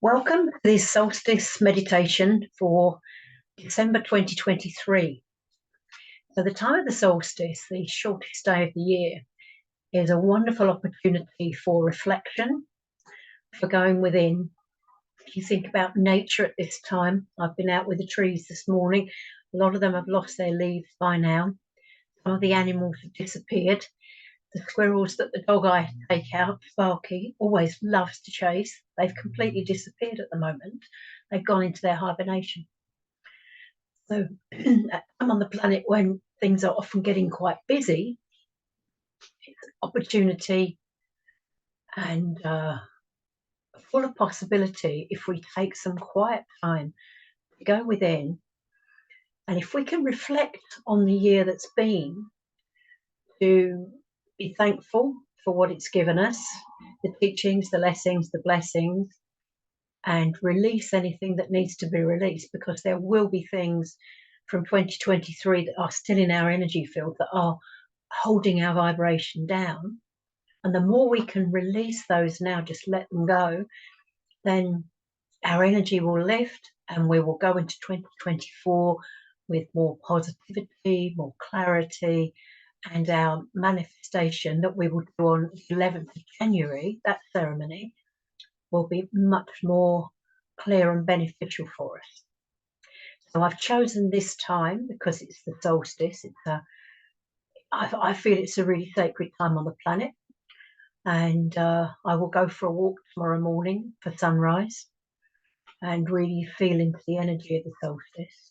Welcome to this solstice meditation for December 2023. So the time of the solstice, the shortest day of the year, is a wonderful opportunity for reflection, for going within. If you think about nature at this time, I've been out with the trees this morning. A lot of them have lost their leaves by now. Some of the animals have disappeared. The squirrels that the dog I take out, Sparky, always loves to chase. They've completely disappeared at the moment. They've gone into their hibernation. So I'm on the planet when things are often getting quite busy. It's an opportunity and full of possibility if we take some quiet time to go within. And if we can reflect on the year that's been, to be thankful for what it's given us, the teachings, the lessons, the blessings, and release anything that needs to be released, because there will be things from 2023 that are still in our energy field that are holding our vibration down. And the more we can release those now, just let them go, then our energy will lift and we will go into 2024 with more positivity, more clarity, and our manifestation that we will do on the 11th of January, that ceremony, will be much more clear and beneficial for us. So I've chosen this time because it's the solstice. I feel it's a really sacred time on the planet. And I will go for a walk tomorrow morning for sunrise and really feel into the energy of the solstice.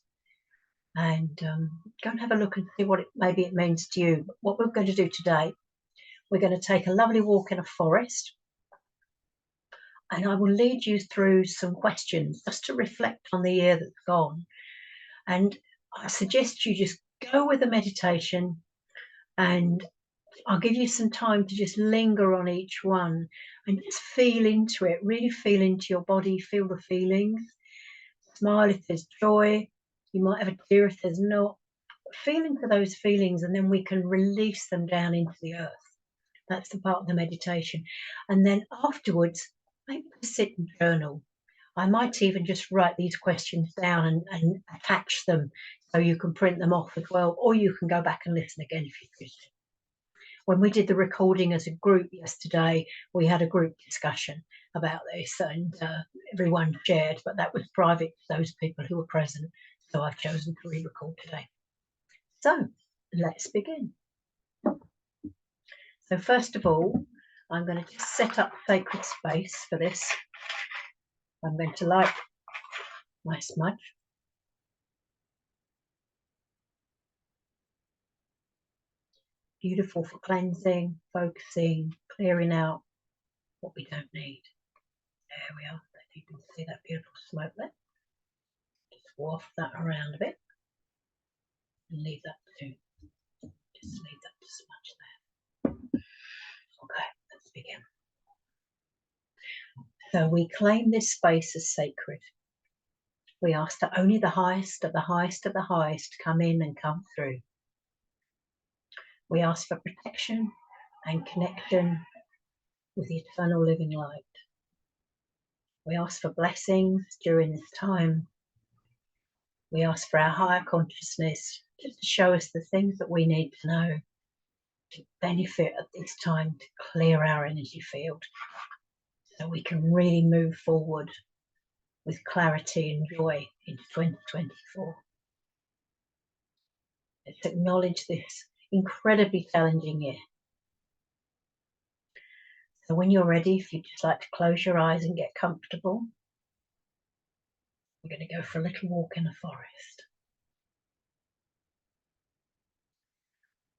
And go and have a look and see what maybe it means to you. But what we're going to do today, we're going to take a lovely walk in a forest, and I will lead you through some questions just to reflect on the year that's gone. And I suggest you just go with the meditation, and I'll give you some time to just linger on each one and just feel into it, really feel into your body, feel the feelings. Smile if there's joy. You might have a tear if there's not. Feel into those feelings, and then we can release them down into the earth. That's the part of the meditation. And then afterwards, maybe sit and journal. I might even just write these questions down and attach them so you can print them off as well, or you can go back and listen again if you choose to. When we did the recording as a group yesterday, we had a group discussion about this, and everyone shared, but that was private to those people who were present. So I've chosen to re-record today. So let's begin. So first of all, I'm going to just set up sacred space for this. I'm going to light my smudge. Beautiful for cleansing, focusing, clearing out what we don't need. There we are. If you can see that beautiful smoke there. Just waft that around a bit and leave that to smudge there. Okay, let's begin. So we claim this space as sacred. We ask that only the highest of the highest of the highest come in and come through. We ask for protection and connection with the eternal living light. We ask for blessings during this time. We ask for our higher consciousness just to show us the things that we need to know to benefit at this time, to clear our energy field so we can really move forward with clarity and joy into 2024. Let's acknowledge this incredibly challenging year. So when you're ready, if you'd just like to close your eyes and get comfortable, we're going to go for a little walk in the forest.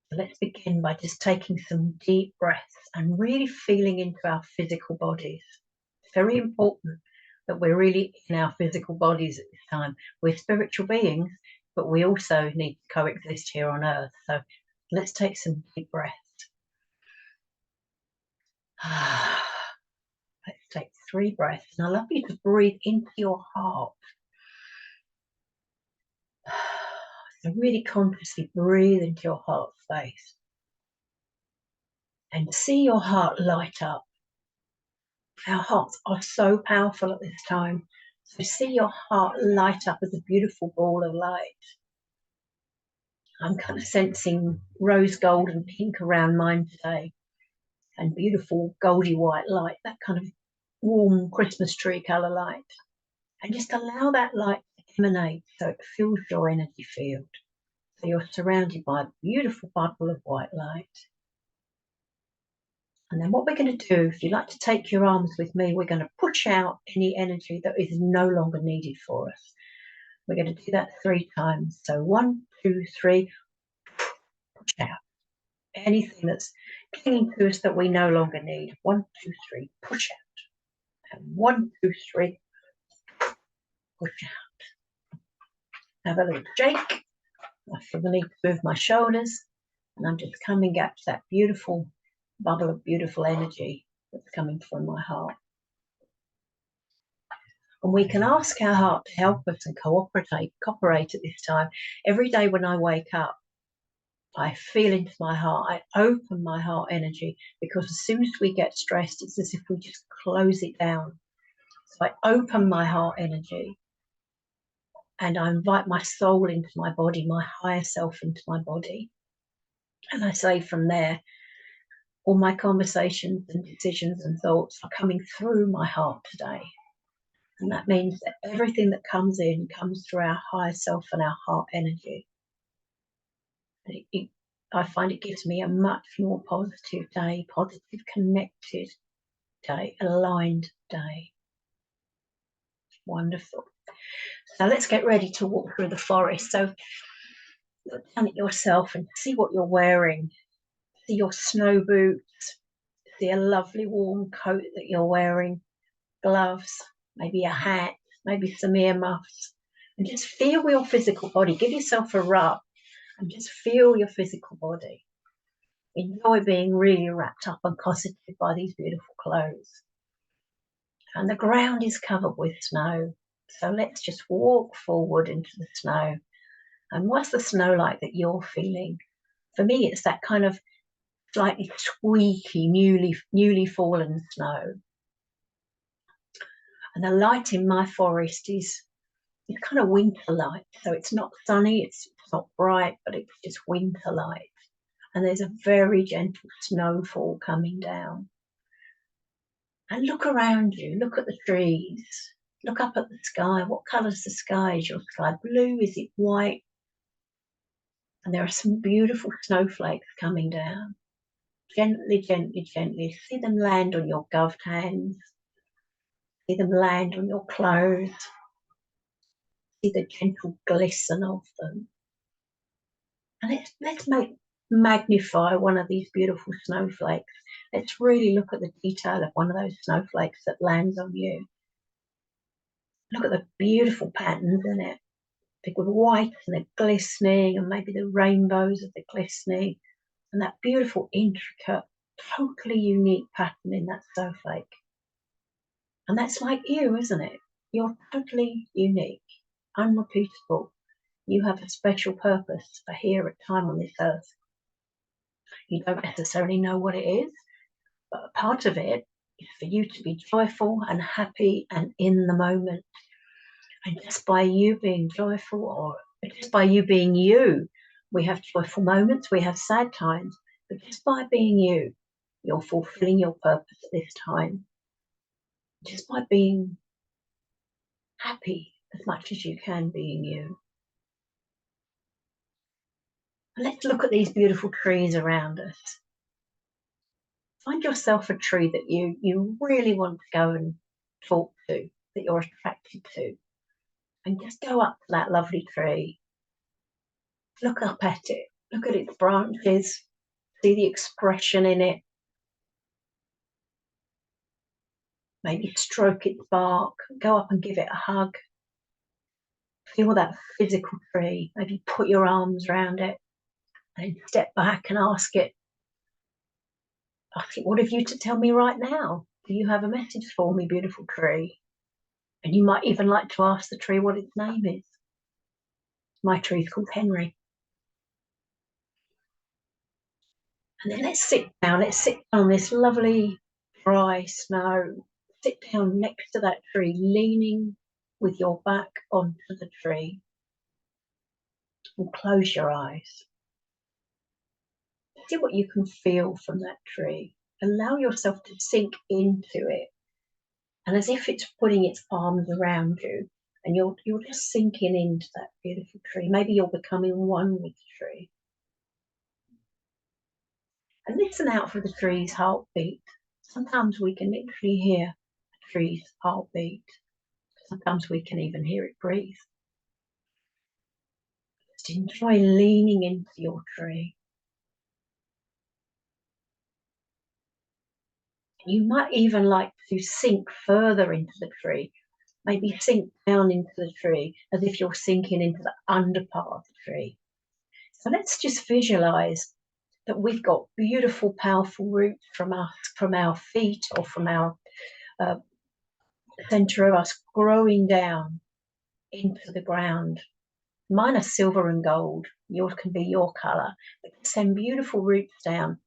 So let's begin by just taking some deep breaths and really feeling into our physical bodies. It's very important that we're really in our physical bodies at this time. We're spiritual beings, but we also need to coexist here on earth. So let's take some deep breaths. Let's take 3 breaths. And I'd love you to breathe into your heart. So really consciously breathe into your heart space and see your heart light up. Our hearts are so powerful at this time. So see your heart light up as a beautiful ball of light. I'm kind of sensing rose gold and pink around mine today, and beautiful goldy white light, that kind of warm Christmas tree colour light. And just allow that light to emanate so it fills your energy field. So you're surrounded by a beautiful bubble of white light. And then what we're going to do, if you like to take your arms with me, we're going to push out any energy that is no longer needed for us. We're going to do that 3 times. So 1, 2, 3, push out. Anything that's clinging to us that we no longer need. 1, 2, 3, push out. And 1, 2, 3, push out. Have a little shake. I feel the need to move my shoulders. And I'm just coming up to that beautiful bubble of beautiful energy that's coming from my heart. And we can ask our heart to help us and cooperate at this time. Every day when I wake up, I feel into my heart. I open my heart energy, because as soon as we get stressed, it's as if we just close it down. So I open my heart energy and I invite my soul into my body, my higher self into my body. And I say from there, all my conversations and decisions and thoughts are coming through my heart today. And that means that everything that comes in comes through our higher self and our heart energy. I find it gives me a much more positive day, positive, connected day, aligned day. Wonderful. So let's get ready to walk through the forest. So look down at yourself and see what you're wearing. See your snow boots. See a lovely warm coat that you're wearing. Gloves, maybe a hat, maybe some earmuffs. And just feel your physical body. Give yourself a rub and just feel your physical body. Enjoy being really wrapped up and cosseted by these beautiful clothes. And the ground is covered with snow. So let's just walk forward into the snow. And what's the snow like that you're feeling? For me, it's that kind of slightly squeaky, newly fallen snow. And the light in my forest is kind of winter light. So it's not sunny, it's not bright, but it's just winter light. And there's a very gentle snowfall coming down. And look around you, look at the trees, look up at the sky. What colour's the sky? Is your sky blue? Is it white? And there are some beautiful snowflakes coming down. Gently, gently, gently. See them land on your gloved hands. See them land on your clothes. See the gentle glisten of them. And let's magnify one of these beautiful snowflakes. Let's really look at the detail of one of those snowflakes that lands on you. Look at the beautiful patterns in it. With white and the glistening, and maybe the rainbows of the glistening, and that beautiful, intricate, totally unique pattern in that snowflake. And that's like you, isn't it? You're totally unique, unrepeatable. You have a special purpose for here at time on this earth. You don't necessarily know what it is, but a part of it is for you to be joyful and happy and in the moment. And just by you being joyful, or just by you being you, we have joyful moments, we have sad times, but just by being you, you're fulfilling your purpose at this time. Just by being happy as much as you can being you. And let's look at these beautiful trees around us. Find yourself a tree that you really want to go and talk to, that you're attracted to. And just go up to that lovely tree. Look up at it. Look at its branches. See the expression in it. Maybe stroke its bark. Go up and give it a hug. Feel that physical tree. Maybe put your arms around it. And step back and ask it, what have you to tell me right now? Do you have a message for me, beautiful tree? And you might even like to ask the tree what its name is. My tree's called Henry. And then let's sit down. Let's sit on this lovely dry snow. sit down next to that tree, leaning with your back onto the tree, and close your eyes. See what you can feel from that tree. Allow yourself to sink into it, and as if it's putting its arms around you, and you're just sinking into that beautiful tree. Maybe you're becoming one with the tree. And listen out for the tree's heartbeat. Sometimes we can literally hear a tree's heartbeat. Sometimes we can even hear it breathe. Just enjoy leaning into your tree. You might even like to sink further into the tree. Maybe sink down into the tree as if you're sinking into the under part of the tree. So let's just visualize that we've got beautiful, powerful roots from our feet or from our center of us growing down into the ground. Mine are silver and gold. Yours can be your color. But send beautiful roots down,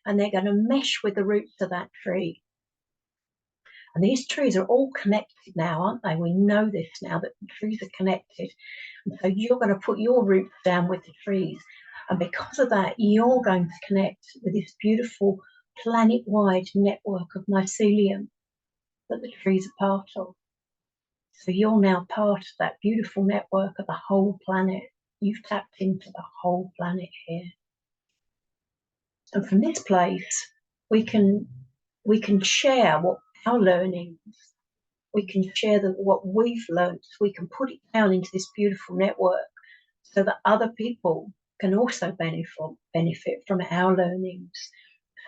and they're going to mesh with the roots of that tree. And these trees are all connected now, aren't they? We know this now, that the trees are connected. And so you're going to put your roots down with the trees. And because of that, you're going to connect with this beautiful planet-wide network of mycelium that the trees are part of. So you're now part of that beautiful network of the whole planet. You've tapped into the whole planet here. And from this place, we can share what our learnings, we can share what we've learned. We can put it down into this beautiful network so that other people can also benefit from our learnings,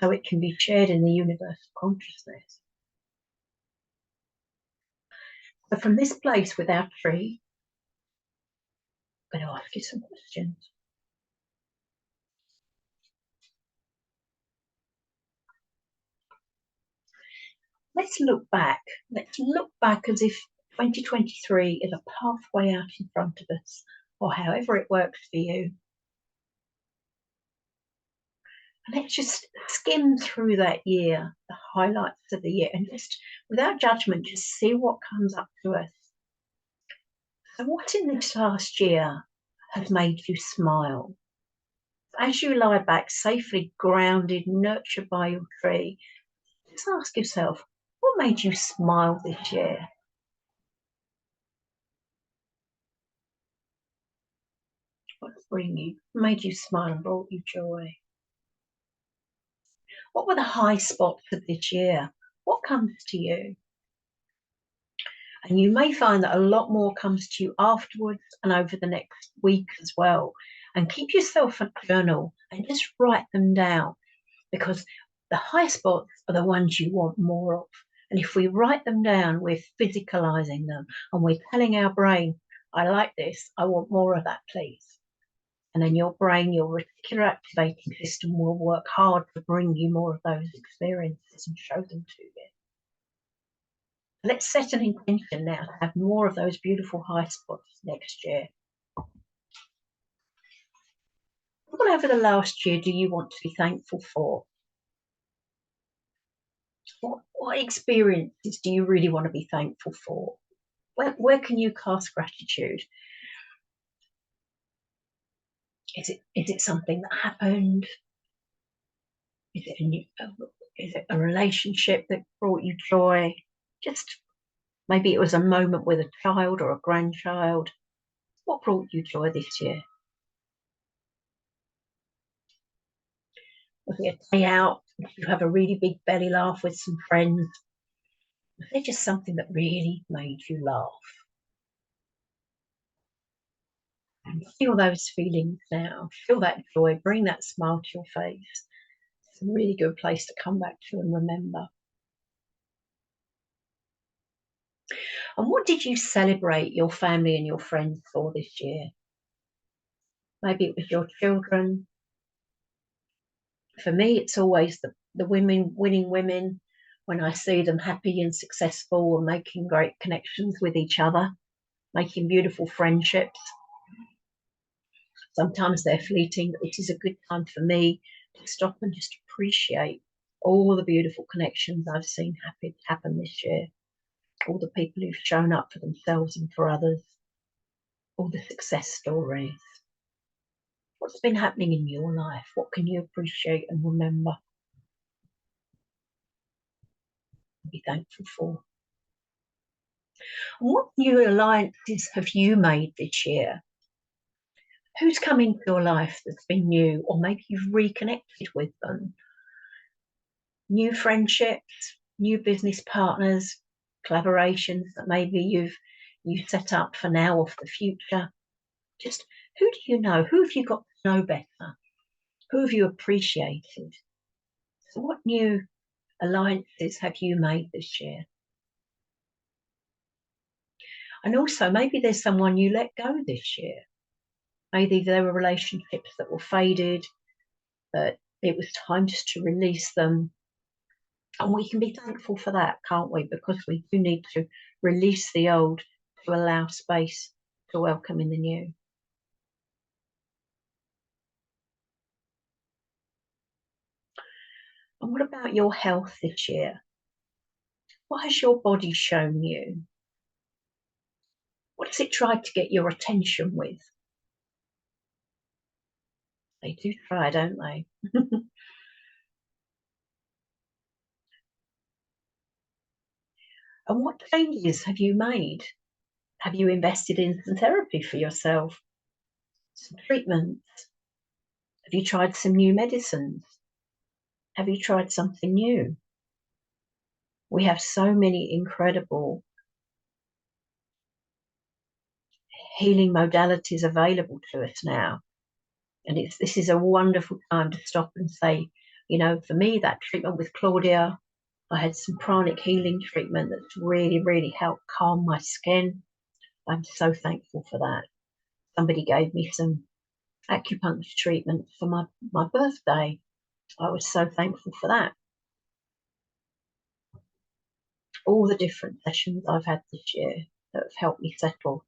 so it can be shared in the universal consciousness. So from this place with our tree, I'm going to ask you some questions. Let's look back. Let's look back as if 2023 is a pathway out in front of us, or however it works for you. And let's just skim through that year, the highlights of the year, and just, without judgment, just see what comes up to us. So what in this last year has made you smile? As you lie back, safely grounded, nurtured by your tree, just ask yourself, what made you smile this year? What made you smile and brought you joy? What were the high spots of this year? What comes to you? And you may find that a lot more comes to you afterwards and over the next week as well. And keep yourself a journal and just write them down, because the high spots are the ones you want more of. And if we write them down, we're physicalizing them and we're telling our brain, I like this, I want more of that, please. And then your brain, your reticular activating system will work hard to bring you more of those experiences and show them to you. Let's set an intention now to have more of those beautiful high spots next year. What over the last year do you want to be thankful for? What experiences do you really want to be thankful for? Where can you cast gratitude? Is it something that happened? Is it a relationship that brought you joy? Just maybe it was a moment with a child or a grandchild. What brought you joy this year? Was it a day out? Did you have a really big belly laugh with some friends? Was it just something that really made you laugh? And feel those feelings now. Feel that joy. Bring that smile to your face. It's a really good place to come back to and remember. And what did you celebrate your family and your friends for this year? Maybe it was your children. For me, it's always the winning women, when I see them happy and successful and making great connections with each other, making beautiful friendships. Sometimes they're fleeting, but it is a good time for me to stop and just appreciate all the beautiful connections I've seen happen this year. all the people who've shown up for themselves and for others, all the success stories. What's been happening in your life? What can you appreciate and remember? Be thankful for. And what new alliances have you made this year? Who's come into your life that's been new, or maybe you've reconnected with them? New friendships, new business partners, collaborations that maybe you've set up for now or for the future. Just who do you know? Who have you got to know better? Who have you appreciated? So what new alliances have you made this year? And also maybe there's someone you let go this year. Maybe there were relationships that were faded, that it was time just to release them. And we can be thankful for that, can't we? Because we do need to release the old to allow space to welcome in the new. And what about your health this year? What has your body shown you? What has it tried to get your attention with? They do try, don't they? And what changes have you made? Have you invested in some therapy for yourself? Some treatments? Have you tried some new medicines? Have you tried something new? We have so many incredible healing modalities available to us now. And this is a wonderful time to stop and say, you know, for me, that treatment with Claudia, I had some pranic healing treatment that's really, really helped calm my skin. I'm so thankful for that. Somebody gave me some acupuncture treatment for my birthday. I was so thankful for that. All the different sessions I've had this year that have helped me settle.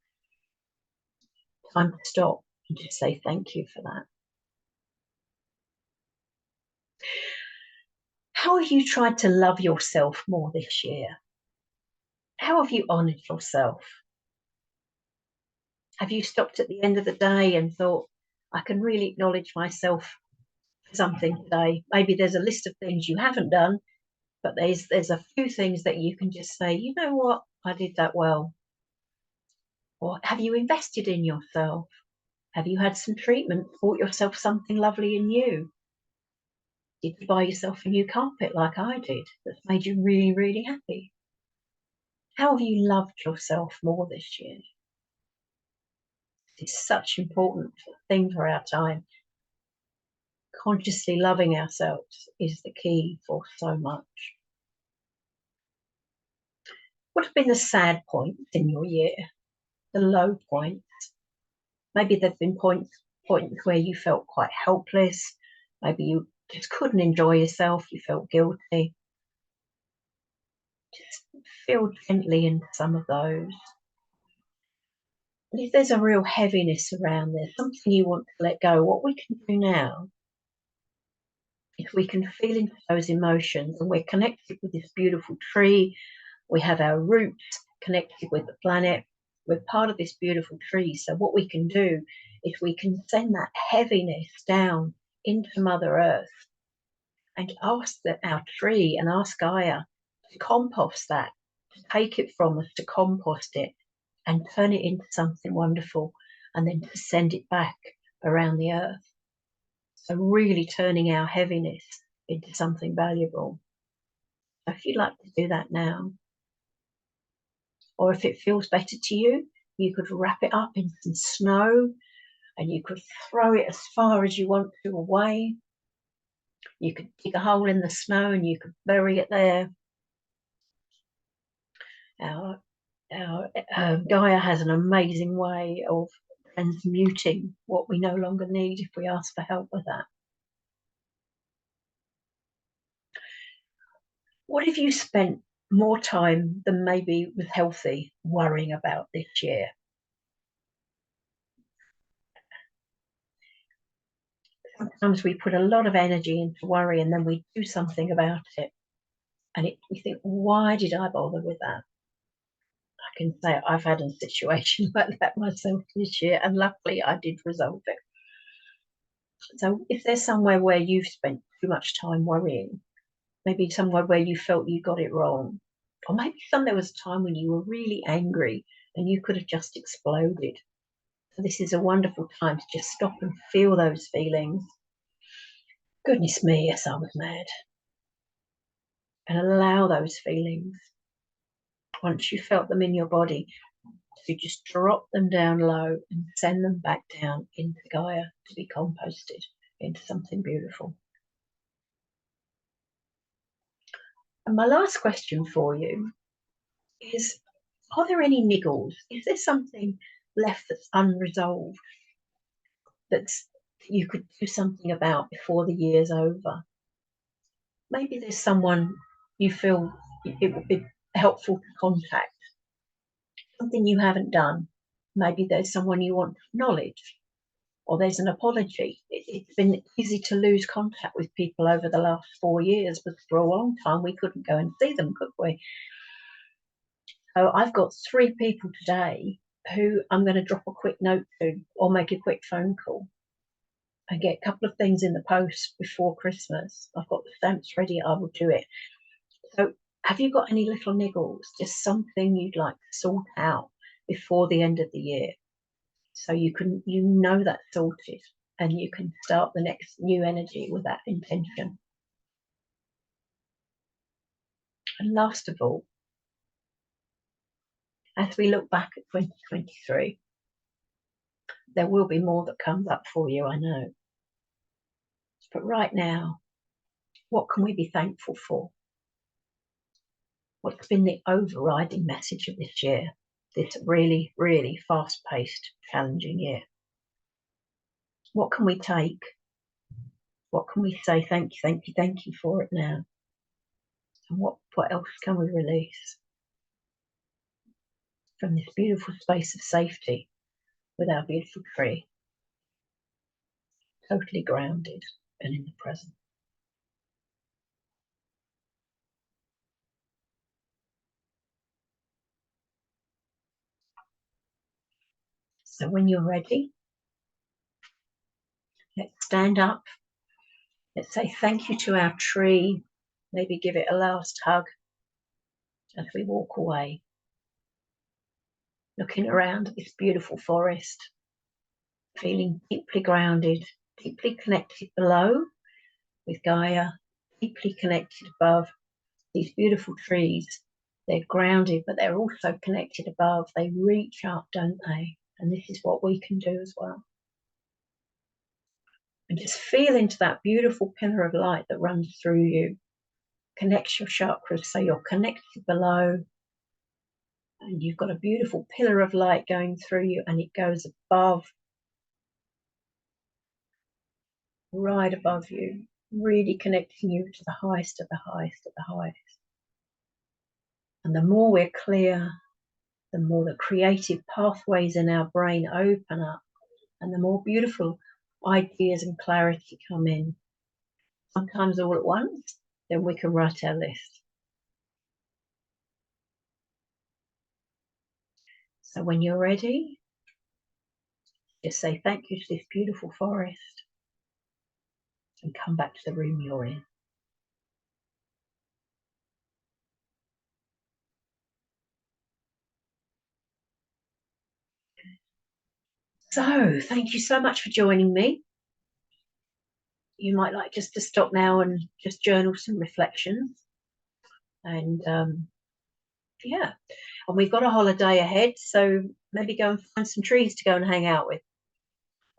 Time to stop and just say thank you for that. How have you tried to love yourself more this year? How have you honoured yourself? Have you stopped at the end of the day and thought, I can really acknowledge myself for something today? Maybe there's a list of things you haven't done, but there's a few things that you can just say, you know what, I did that well. Or have you invested in yourself? Have you had some treatment, bought yourself something lovely and new? Did you buy yourself a new carpet like I did that's made you really, really happy? How have you loved yourself more this year? It's such an important thing for our time. Consciously loving ourselves is the key for so much. What have been the sad points in your year? The low points? Maybe there have been points where you felt quite helpless. Maybe you just couldn't enjoy yourself. You felt guilty. Just feel gently into some of those. And if there's a real heaviness around there, something you want to let go, what we can do now, if we can feel into those emotions, and we're connected with this beautiful tree, we have our roots connected with the planet, we're part of this beautiful tree. So what we can do is we can send that heaviness down into Mother Earth and ask our tree and ask Gaia to compost that, to take it from us, to compost it and turn it into something wonderful, and then to send it back around the earth. So really turning our heaviness into something valuable. So if you'd like to do that now, or if it feels better to you, you could wrap it up in some snow and you could throw it as far as you want to away. You could dig a hole in the snow and you could bury it there. Our Gaia has an amazing way of transmuting what we no longer need if we ask for help with that. What have you spent more time than maybe was healthy worrying about this year? Sometimes we put a lot of energy into worry and then we do something about it. And we think, why did I bother with that? can say I've had a situation like that myself this year, and luckily I did resolve it. So if there's somewhere where you've spent too much time worrying, maybe somewhere where you felt you got it wrong, or maybe there was a time when you were really angry and you could have just exploded. So this is a wonderful time to just stop and feel those feelings. Goodness me, yes, I was mad. And allow those feelings. Once you felt them in your body, to just drop them down low and send them back down into Gaia to be composted into something beautiful. And my last question for you is, are there any niggles? Is there something left that's unresolved that you could do something about before the year's over? Maybe there's someone you feel it would be helpful to contact, something you haven't done. Maybe there's someone you want to acknowledge, or there's an apology. It's been easy to lose contact with people over the last 4 years, but for a long time we couldn't go and see them, could we? So I've got 3 people today who I'm going to drop a quick note to or make a quick phone call and get a couple of things in the post before Christmas. I've got the stamps ready, I will do it. So have you got any little niggles, just something you'd like to sort out before the end of the year? So you know that's sorted and you can start the next new energy with that intention. And last of all, as we look back at 2023, there will be more that comes up for you, I know. But right now, what can we be thankful for? What's been the overriding message of this year, this really, really fast-paced, challenging year? What can we take? What can we say thank you, thank you, thank you for it now? And what else can we release from this beautiful space of safety with our beautiful tree, totally grounded and in the present? So when you're ready, let's stand up. Let's say thank you to our tree. Maybe give it a last hug as we walk away, looking around at this beautiful forest, feeling deeply grounded, deeply connected below with Gaia, deeply connected above. These beautiful trees, they're grounded, but they're also connected above. They reach up, don't they? And this is what we can do as well. And just feel into that beautiful pillar of light that runs through you. Connects your chakras, so you're connected below. And you've got a beautiful pillar of light going through you, and it goes above, right above you, really connecting you to the highest of the highest of the highest. And the more we're clear, the more the creative pathways in our brain open up, and the more beautiful ideas and clarity come in. Sometimes all at once, then we can write our list. So when you're ready, just say thank you to this beautiful forest and come back to the room you're in. So thank you so much for joining me. You might like just to stop now and just journal some reflections. And yeah, and we've got a holiday ahead, so maybe go and find some trees to go and hang out with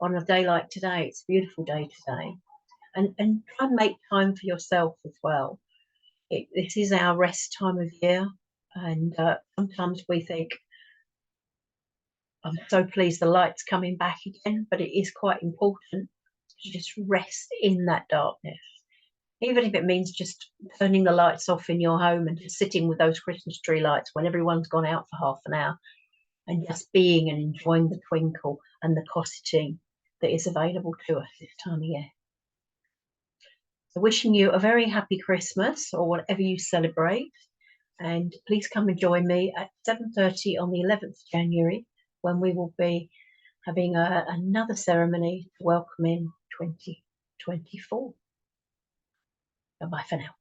on a day like today. It's a beautiful day today. And try and make time for yourself as well. This is our rest time of year, and sometimes we think, I'm so pleased the light's coming back again, but it is quite important to just rest in that darkness. Even if it means just turning the lights off in your home and just sitting with those Christmas tree lights when everyone's gone out for half an hour, and just being and enjoying the twinkle and the cosseting that is available to us this time of year. So wishing you a very happy Christmas or whatever you celebrate, And please come and join me at 7:30 on the 11th of January, when we will be having another ceremony to welcome in 2024. Bye-bye for now.